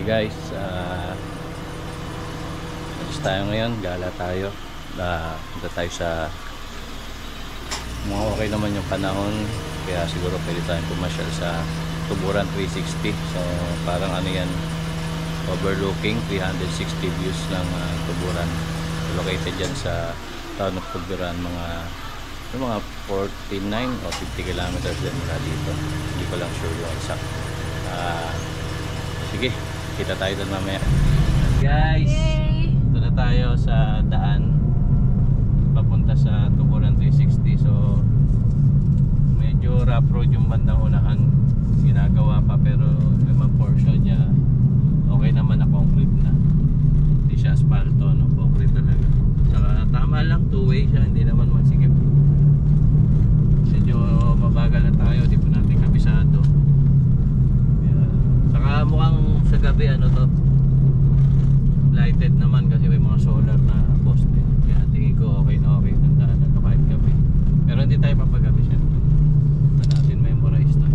Hey guys, alis tayo ngayon, gala tayo. Punta tayo sa mga okay naman yung panahon, kaya siguro pwede tayong pumasyal sa Tuburan 360. So parang ano yan, overlooking 360 views ng Tuburan, located dyan sa town of Tuburan. Mga 49 o 50 kilometers din mula dito, hindi ko lang sure yung exact. Sige, kita tayo doon mamaya. Guys, ito na tayo sa daan papunta sa Tuburan 360. So medyo rough road yung bandang unahan, ginagawa pa, pero yung mga portion niya okay naman na concrete na, hindi siya asfalto, no? Concrete talaga. Saka tama lang, two-way siya, hindi naman masikip. Medyo mabagal na tayo, di pa natin kabisado. Saka mukhang sa gabi ano to, lighted naman kasi may mga solar na poste. Kaya tingin ko okay na okay itong daan na to kahit gabi. Pero hindi tayo papagabi siya. Na natin memorize to.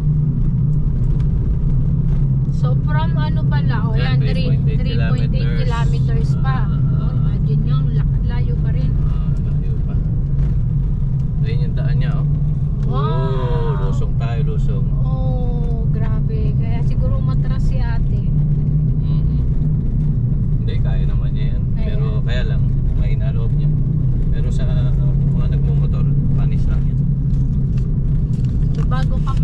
So from ano pala, o yan, 3.8 kilometers pa. Imagine nyo, layo pa rin. Layo pa. Ayun yung daan niya, oh. Wow! Lusong tayo, lusong. Oh, grabe. Kaya siguro matras si ate. Hindi, kaya naman niya yan. Kaya. Pero kaya lang, mahina loob niya. Pero sa mga nagmumotor, panis lang yan. So bago ka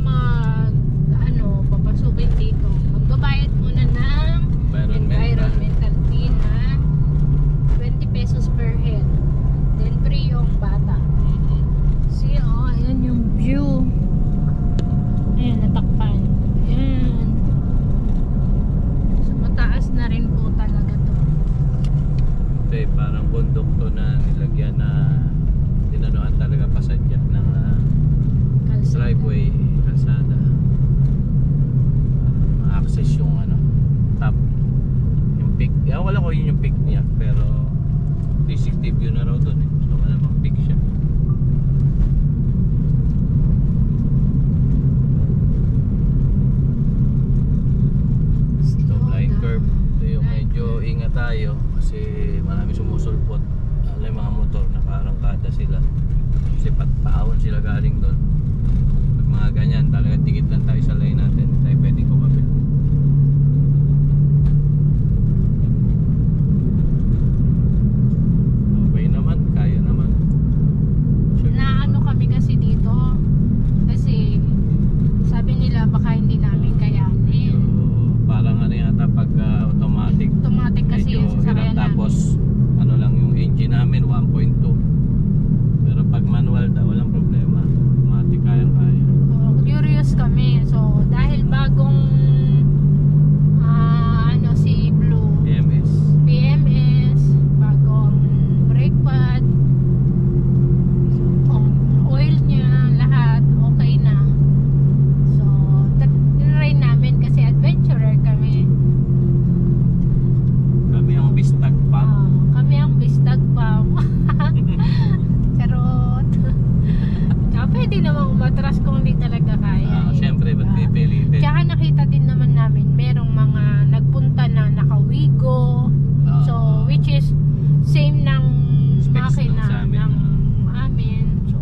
papasukin dito, magbabayad muna ng environmental fee na 20 pesos per head. Then free yung bata. See, oh, ayan yung view. Ayan, natakpan. Ayan. So mataas na rin po talaga to. Ito parang bundok to na nilagyan na tinanuan talaga pasadya ng driveway, kalsada. Ma-access yung top, yung peak. Wala ko yun yung peak niya, pero 360 view na raw doon eh. So malamang peak siya. Curve. Ito yung medyo ingat tayo kasi marami sumusulpot. Alam yung mga motor, nakarangkada sila kasi paawon sila galing doon. Pag mga ganyan, talaga tikit lang tayo sa lane natin, hindi tayo pwedeng kumapil. Okay naman, kaya naman. Na ano kami kasi dito, kasi sabi nila baka hindi namin kayanin. Parang ano yata pag automatic Kasi medyo yung sasakyan hirap, tapos ano lang yung engine namin 1.2, pero pag manual daw walang problema, automatic kaya. Curious kami, so dahil bagong si Blue PMS, bagong brake pad, oil niya, lahat okay na. So tinry namin kasi adventurer kami. Kami ang bistag pa. Kami ang bistag pa. Charot. Pwede namang umatras kung hindi talaga kaya. Siyempre, ba't pipilitin? Tsaka nakita din naman namin merong mga nagpunta na nakawigo. So which is same ng Specs makina ng amin. So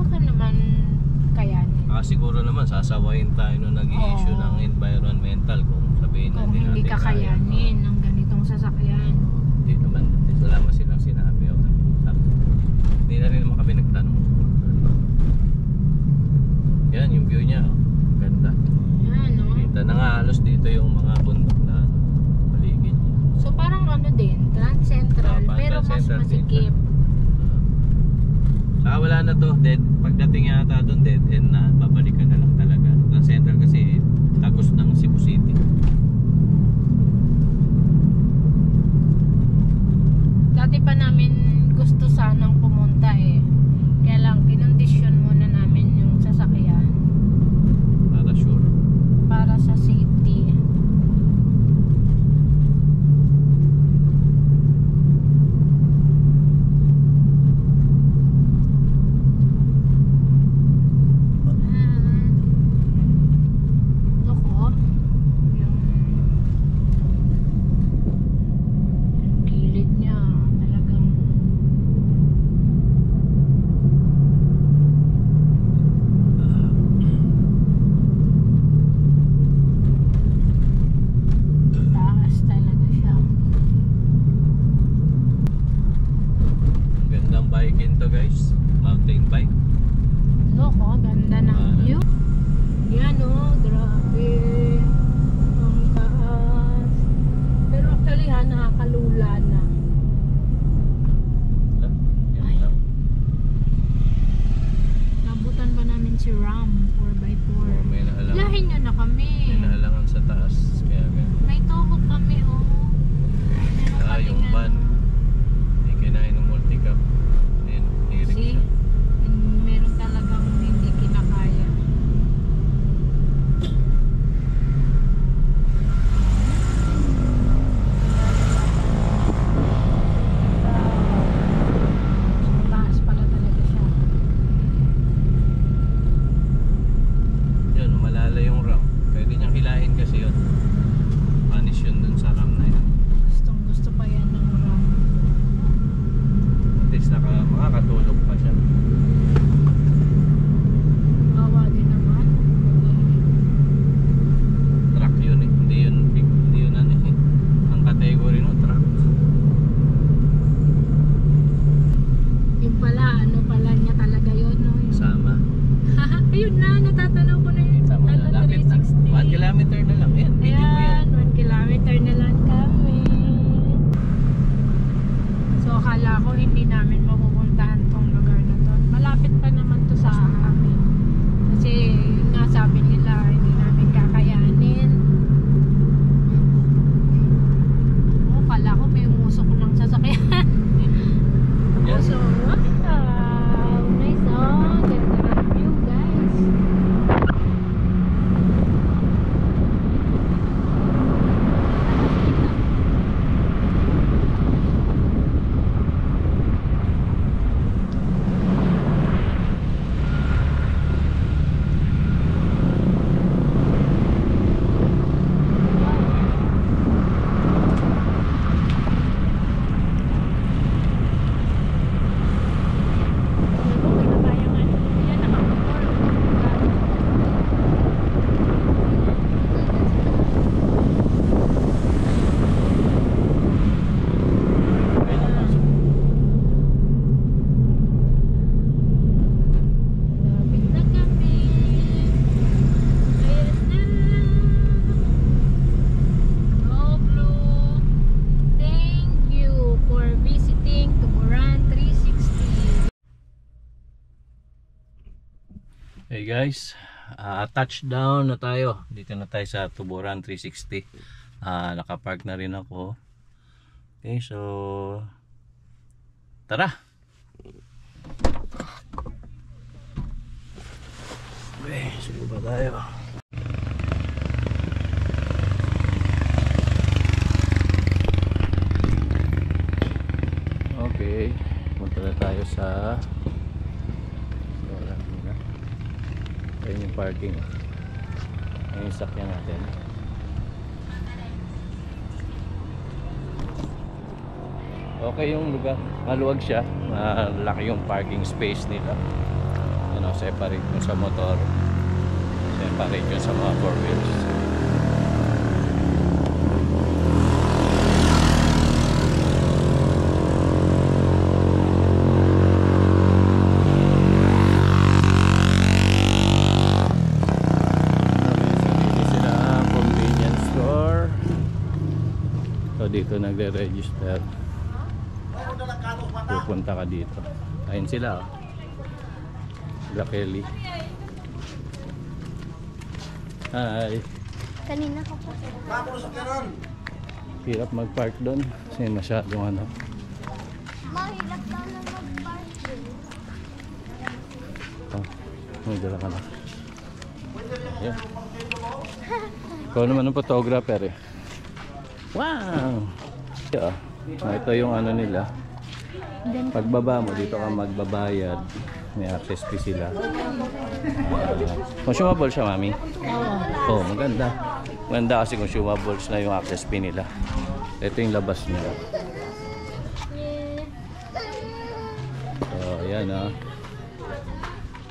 baka naman kayanin. Siguro naman sasawayin tayo nung nag-i-issue ng environmental kung sabihin Kung natin hindi kakayanin ng ganitong sasakyan. Hindi naman, wala mo silang sinabi. Hindi na rin naman kami nagtanong. Yan yung view niya, ganda. Yan, no? Kita na nga halos dito yung mga bundok na paligid. So parang ano din, Grand Central, pero mas Central masikip. Saka wala na to, pagdating yata doon dead end na, babalikan na lang talaga. Grand Central kasi tagos ng Cebu City. Dati pa namin gusto sanang pumunta eh. Kaya lang, kinondisyon muna namin yung sasakyan. Para sure. Para sa safety. Okay guys, touchdown na tayo. Dito na tayo sa Tuburan 360. Nakapark na rin ako. Okay, so tara. Okay, subo ba tayo? Okay, punta na tayo sa ayun yung parking. Ayun yung sakyan natin. Okay yung lugar, maluwag siya, malaki yung parking space nila. Separate yung sa motor, separate yung sa mga 4 wheels. Dito nagre-register, pupunta ka dito. Ayun sila, oh. Black Kelly. Hi. Kanina ko po. Hirap mag-park doon kasi masyadong ano. Mahirap daw na mag-park doon. Oh, may dala ka na. Yeah. Ikaw naman ang photographer eh. Wow! Yeah. Ito yung ano nila. Pagbaba mo, dito ka magbabayad. May access fee sila. Consumable siya, mami? Oo. Oh, maganda. Maganda kasi consumables na yung access fee nila. Ito yung labas nila. So, ayan ah.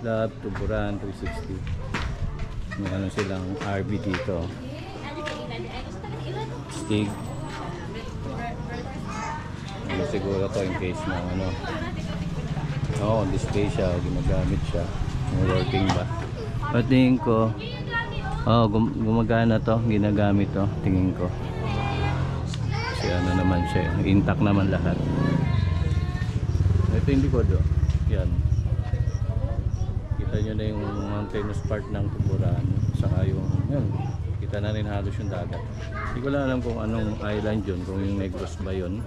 Love, Tuburan, 360. May ano silang RV dito. Stig. Ano siguro to in case na ano. Oo, display siya, ginagamit siya. Working ba? Patingin ko. Oo, gumagana to, ginagamit to, tingin ko. Kasi ano naman siya, intact naman lahat. Ito hindi ko do. Yan. Kita nyo na yung mountainous part ng Tuburan. Saka yung, yan. Kita na rin halos yung dagat. Hindi ko lang alam kung anong island yun, kung yung Negros ba yun.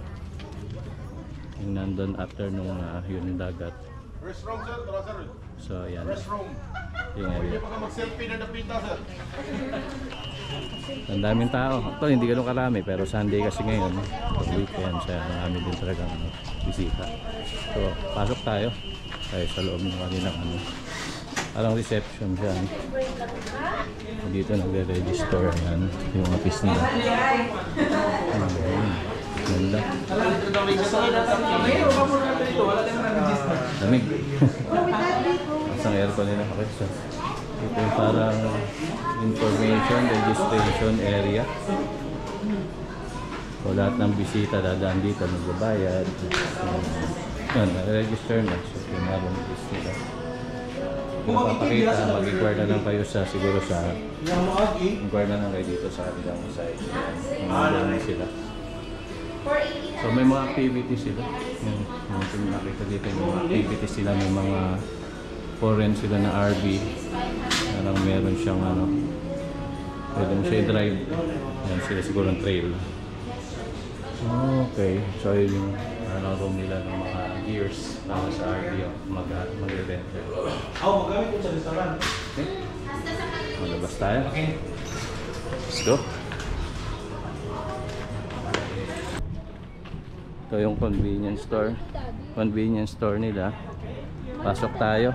Yung nandun after nung yun yung dagat. So yan. Yung area. Ang daming tao. Ito hindi ganun karami pero Sunday kasi ngayon. Pag weekend siya, marami din talagang bisita. So pasok tayo. Tayo sa loob ng kanilang ano. Parang reception siya. Dito nagre-register yan yung office nila. Ganda. Lamig. Isang aircon nila. Okay, so ito yung parang information registration area. So lahat ng bisita dadaan dito magbabayad. Yan, nare-register na. So pinarang office nila. Kung papakita, mag-inquire na lang kayo sa siguro sa inquire na lang kayo dito sa kanilang site. Mga sila. So may mga activities sila. Yung nakita dito yung mga activities sila, may mga foreign sila na RV. Parang meron siyang ano, pwede mo siya i-drive. Yan sila siguro ng trail. Okay, so yung ano room nila ng mga gears para sa RV mag-rent. Magamit ko sa restaurant. Okay. Malabas tayo. Okay. Let's go. Ito yung convenience store. Convenience store nila. Pasok tayo.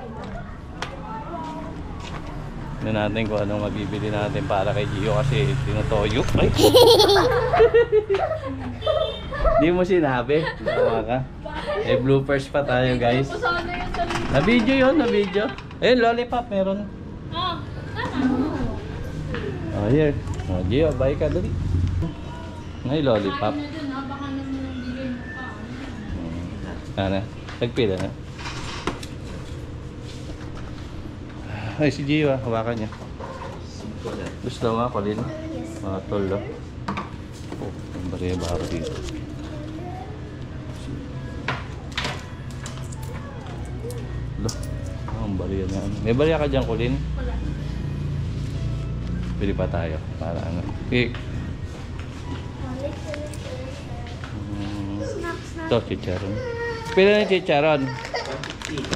Tignan natin kung anong mabibili natin para kay Gio kasi tinutoyo. Ay! Di mo sinabi. Tama ka. Eh, bloopers pa tayo guys. Na video yun, na video. Ayun, lollipop meron. Oh, here. Oh, Gio, bye ka dali. May lollipop. Ano? Tagpila na. Ay, si Gio, hawakan niya. Gusto mo ako din? Mga tolo. Oh, ang bariya ba ako dito? ang bariya na. May bariya ka dyan, Colin? Wala. Pili pa tayo. Para ano. Okay. Ito, chicharon. Pili na yung chicharon.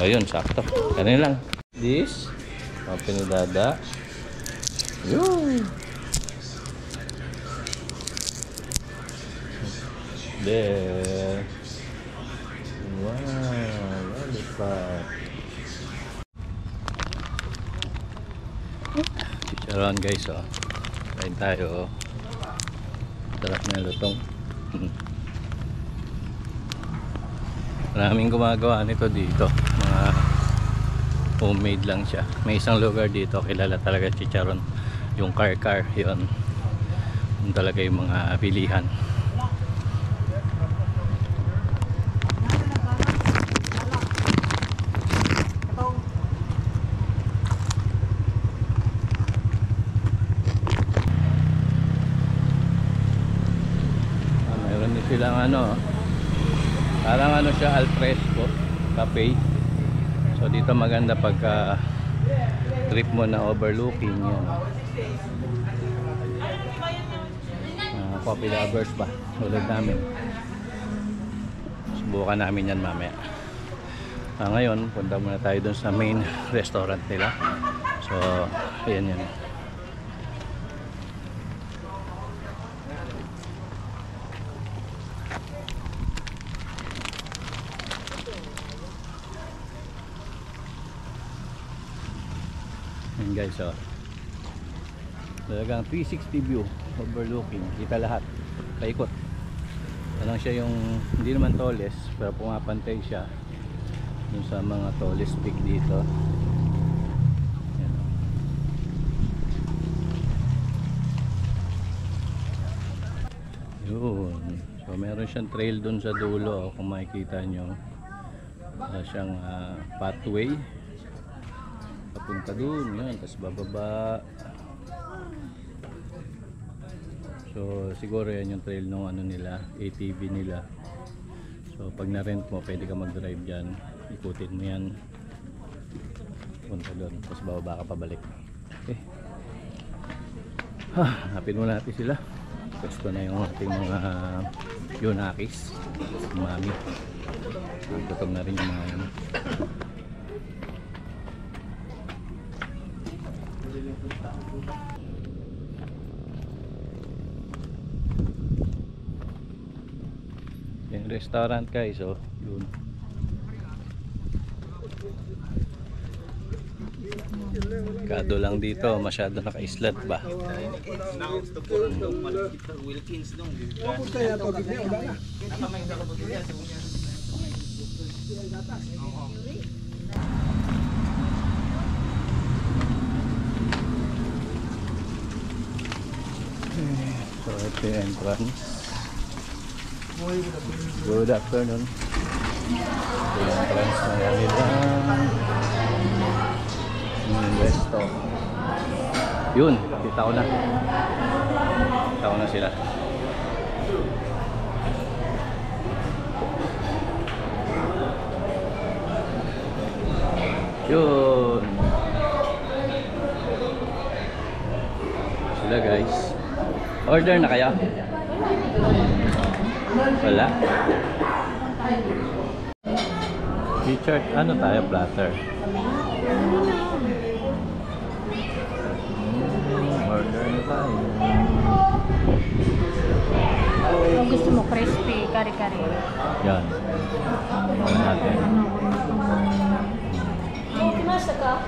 Ayun, sakto. Kanin lang. This. Pinudada. Yun. There. Wow. Lollipop. Chicharon guys, oh. Kain tayo, oh. Sarap na lutong. Maraming gumagawa nito dito. Mga homemade lang siya. May isang lugar dito kilala talaga chicharon. Yung car yun. Yun talaga yung mga pilihan. Meron din silang ano, parang ano siya, al fresco cafe. So dito maganda pagka trip mo na overlooking yan. Coffee lovers ba? Tulad namin. Subukan namin yan mamaya. Ngayon, punta muna tayo dun sa main restaurant nila. So, ayan yan. Ayan guys, oh. Talagang 360 view, overlooking, kita lahat, paikot. Parang siya yung, hindi naman tallest, pero pumapantay siya dun sa mga tallest peak dito. Yan. Yun. So meron siyang trail dun sa dulo, kung makikita nyo. Meron siyang pathway papunta dun, yan, tapos bababa. So siguro yan yung trail ng ano nila, ATV nila. So pag na-rent mo, pwede ka mag-drive dyan, ikutin mo yan, punta doon, tapos bababa ka pabalik. Okay. Hanapin mo natin sila. Gusto na yung ating mga yunakis, mami. Gutom na rin yung mga yan. Yung restaurant guys, oh, yun. Kado lang dito, masyado naka-islat ba? So ito yung entrance. Good afternoon. Ito yung entrance na nilang resto. Yun, kita ko na. Kita ko na sila. Yun. Sila guys. Order na kayo? Wala? Richard, ano tayo? Platter. Order na tayo. Kung gusto mo crispy, kare-kare. Yan. Ano natin? Kumasa ka?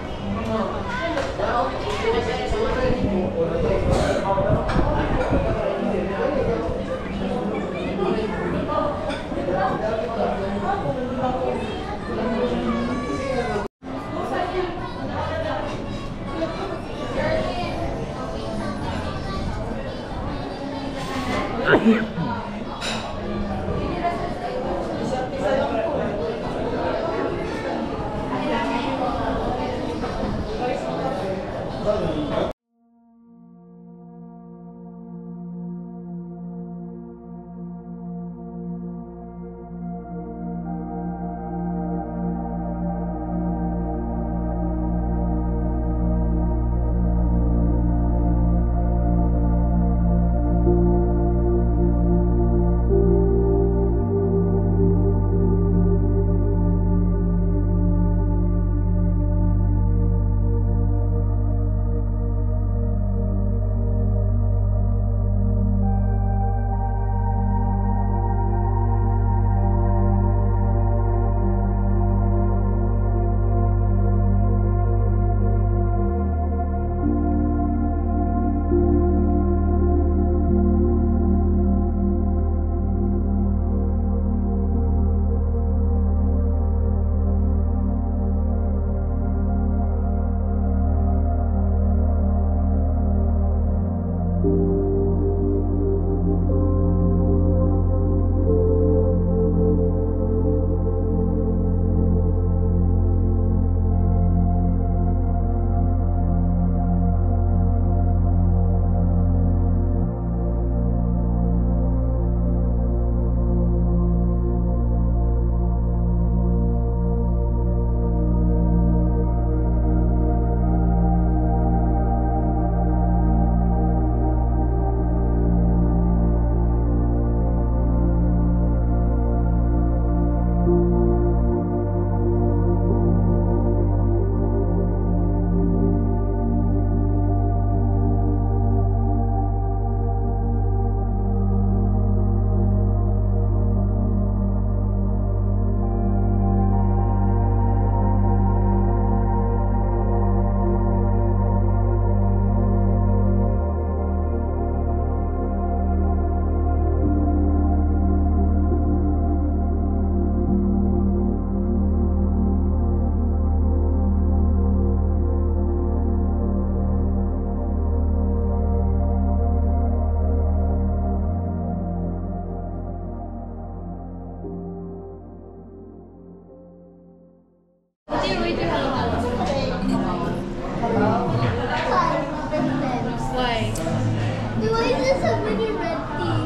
a mini red thing.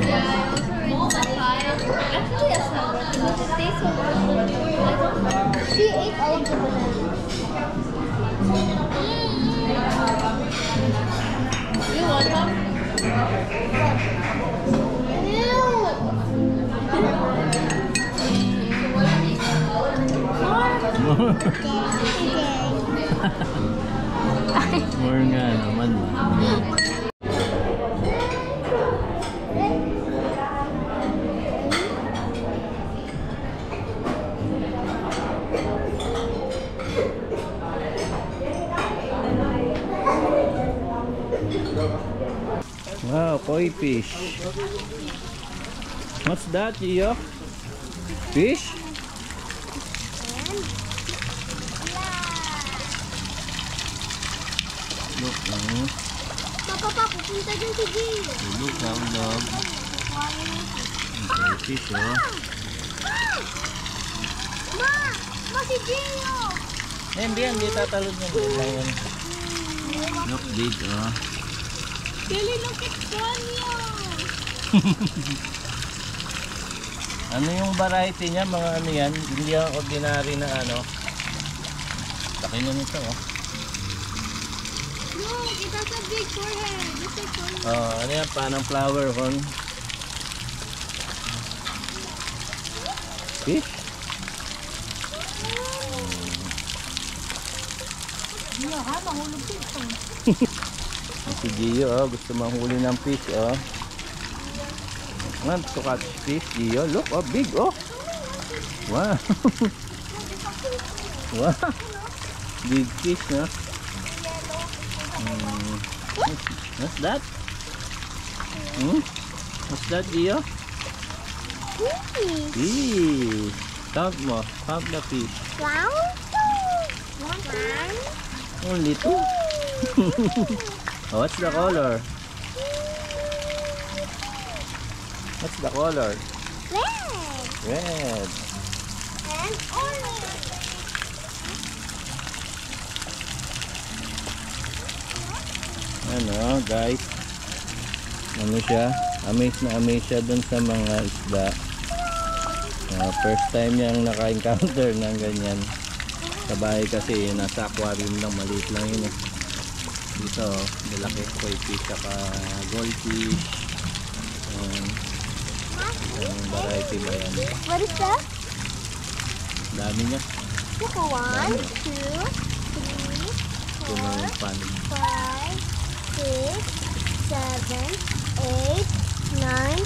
Yeah, I also read papaya. Actually, a salad, but it tastes so good. I don't know. She ate all of the bananas. You want some? More nga naman. Wow, koi fish. What's that, Gio? Fish? Look, Papa, pupunta dyan si Gio. look how log. Okay, fish, oh. Ma, si Gio. Eh, hindi tatalon yan. Yan. Look, big, oh. Billy, look at Sonia. Ano yung variety niya? Mga ano yan? Hindi yung ordinary na ano. Laki na nito, oh. Look, it has a big forehead. Just like Sonia. Oh, ano yan? Panang flower horn. Fish? Si Gio, oh, gusto manghuli ng fish, oh. Want to catch fish, Gio? Look, oh, big, oh. Wow. Wow. Big fish, no? What's that? What's that, Gio? Fish. Count mo. Count the fish. Only two. Oh, what's the color? What's the color? Red Red. and orange. Ano, guys? Ano siya? Amaze na amaze siya dun sa mga isda. First time niyang naka-encounter ng ganyan. Sa bahay kasi nasa aquarium lang, maliit lang yun eh. Dito, malaki koi fish saka goldfish. Ang variety ba yan? What is that? Dami niya. Look, 1, 2, 3, Ito na yung pan. 5, 6, 7, 8, 9, 10.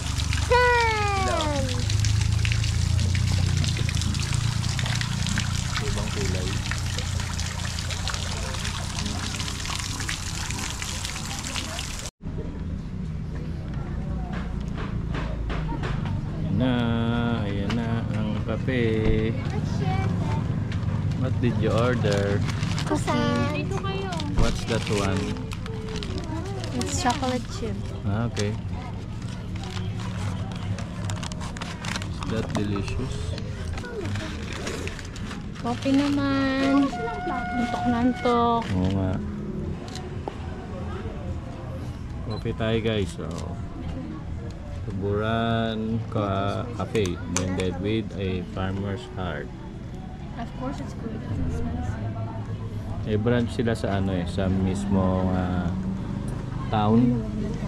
Ibang kulay. Ayan na ang kape. What did you order? Dito kayo. What's that one? It's chocolate chip. Ah, okay. Is that delicious? Coffee naman. Antok na antok. Oo nga. Coffee tayo guys. So, Tuburan Cafe blended with a farmer's heart. Of course it's good. It's nice. Eh, branch sila sa ano eh, sa mismong town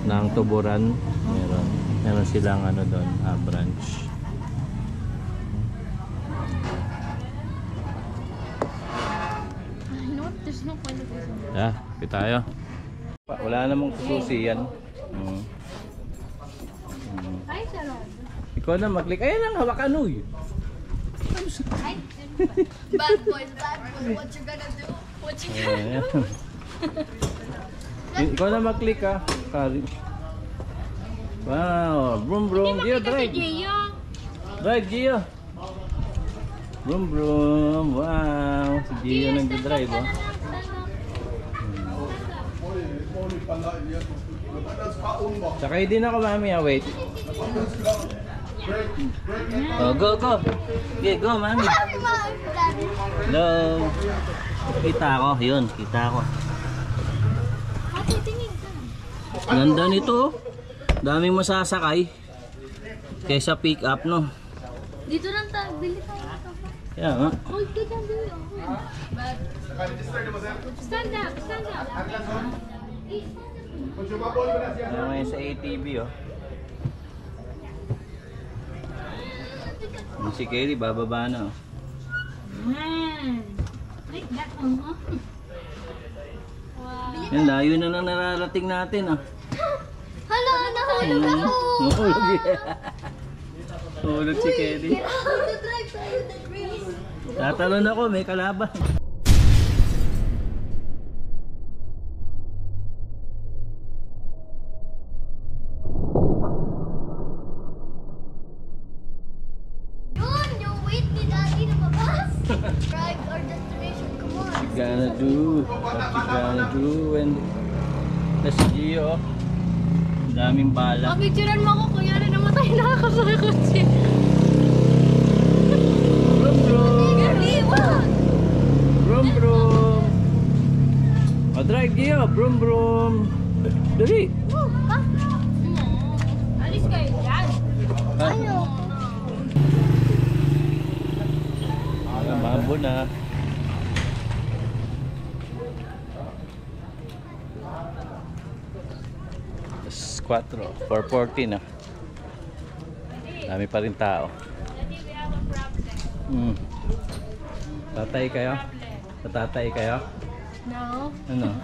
ng Tuburan. Meron silang ano doon, branch. You know what? There's no point of this. Kapit tayo. Wala namang sususi yan. Hi, Sharon. Ikaw na mag-click. Ayan ang hawakan uy. Bad boy, what you gonna do? What you gonna do? Ikaw na mag-click ha. Kari. Wow. Vroom vroom. Gio, drive. Gio. Drive, Gio. Vroom vroom. Wow. Si Gio nag-drive oh. Sakay din ako mami ha. Wait. Oh, go, go. Okay, go mami. Hello. Kita ako. Yun, kita ako. Ate, tingin ka. Ganda nito. Daming masasakay. Kaysa pick up, no? Dito lang tayo, bili tayo. Kaya nga. Hold ka dyan, bili ako. Stand up, stand up. Ano ngayon sa ATV, oh. Yung si Kelly, bababa na, oh. Like that one, huh? Yan, layo na nang nararating natin, ah. Hala, nahulog ako. Nahulog yan. Nahulog si Kelly. Get out the drive tayo, the race. Tatalon ako, may kalaban. Yun, yung wait ni Daddy na mabas. Drive our destination, come on. What you gonna do? What you gonna do? And that's Gio. Ang daming bala. Picturean mo ako, kunyari namatay na ako sa kotse. Brum brum! Gabi, wag. Brum brum! O drive Gio! Brum brum! Dali! Oh, ha? Alis kayo dyan. Ayaw. Mambo na. Alas 4, 4:40 na. Dami pa rin tao. Tatay kayo? Tatatay kayo? No. Ano?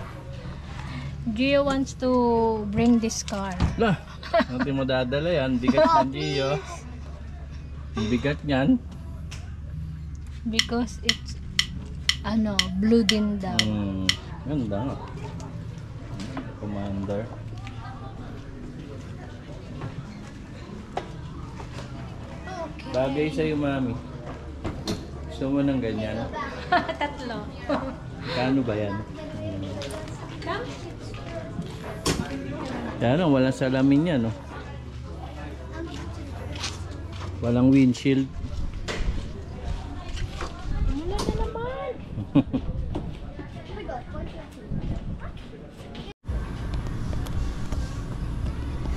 Gio wants to bring this car. Lah! Hindi mo dadala yan. Bigat ng Gio. Ang bigat niyan. Because it's blue din daw. Ganda nga. Commander. Bagay sa'yo, mami. Gusto mo ng ganyan? Tatlo. Kano ba yan? Yan o, walang salamin yan, no? Walang windshield. Wala na naman.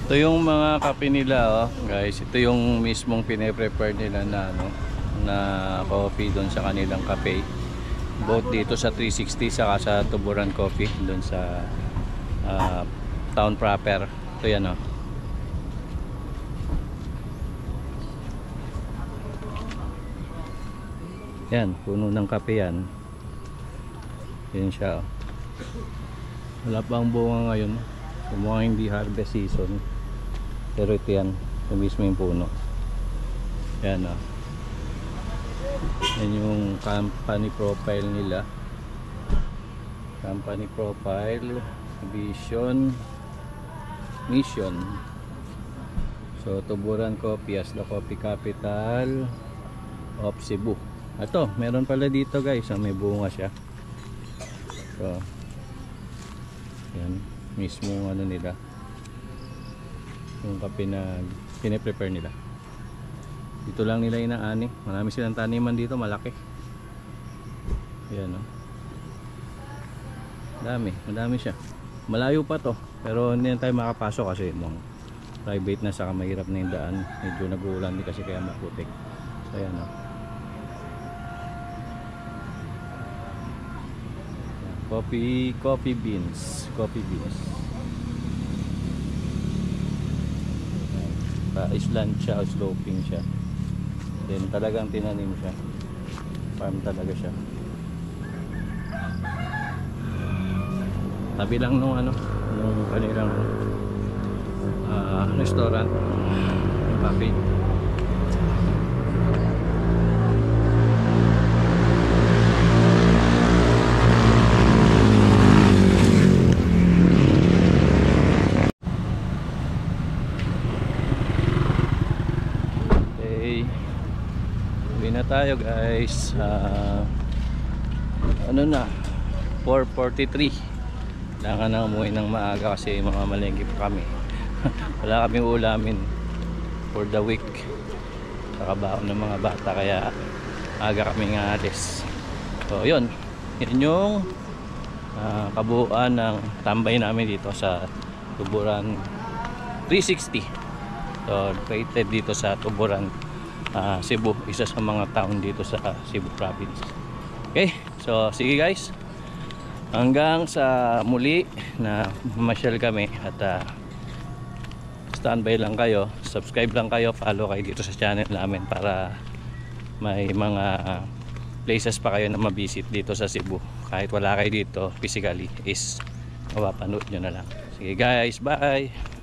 Ito yung mga kape nila, oh. Guys, ito yung mismong pine-prepare nila na na coffee doon sa kanilang cafe. Both dito sa 360 saka sa Tuburan Coffee doon sa town proper. Ito yan, oh. Yan, puno ng kape yan. Yan siya, oh. Wala pang bunga ngayon. Mukhang hindi harvest season. Pero ito yan, ito mismo yung puno. Yan, oh. Yan yung company profile nila. Company profile, vision, mission. So Tuburan Coffee as the coffee capital of Cebu. Ito, meron pala dito guys, may bunga siya. So yan, mismo nila yung kape na pine-prepare nila. Dito lang nila inaani. Marami silang taniman dito, malaki. Ayan, oh. Madami siya. Malayo pa to, pero hindi na tayo makapasok kasi private na, saka mahirap na yung daan. Medyo nag-uulan din kasi kaya maputik. So ayan, oh. Coffee beans. Island siya, sloping siya. Then talagang tinanim siya. Farm talaga siya. Tabi lang nung nung kanilang restaurant, cafe. Na tayo guys, na 4:43. Kailangan na umuwi ng maaga kasi mga malengke pa kami. Wala kaming ulamin for the week, nakabaon ng mga bata kaya aga kaming alis. So yun yung kabuuan ng tambay namin dito sa Tuburan 360. So located dito sa Tuburan, Cebu, isa sa mga town dito sa Cebu province. Okay, so sige guys, hanggang sa muli na mamasyal kami, at standby lang kayo, subscribe lang kayo, follow kayo dito sa channel namin para may mga places pa kayo na mabisit dito sa Cebu. Kahit wala kayo dito physically, is mapapanood nyo na lang. Sige guys, bye!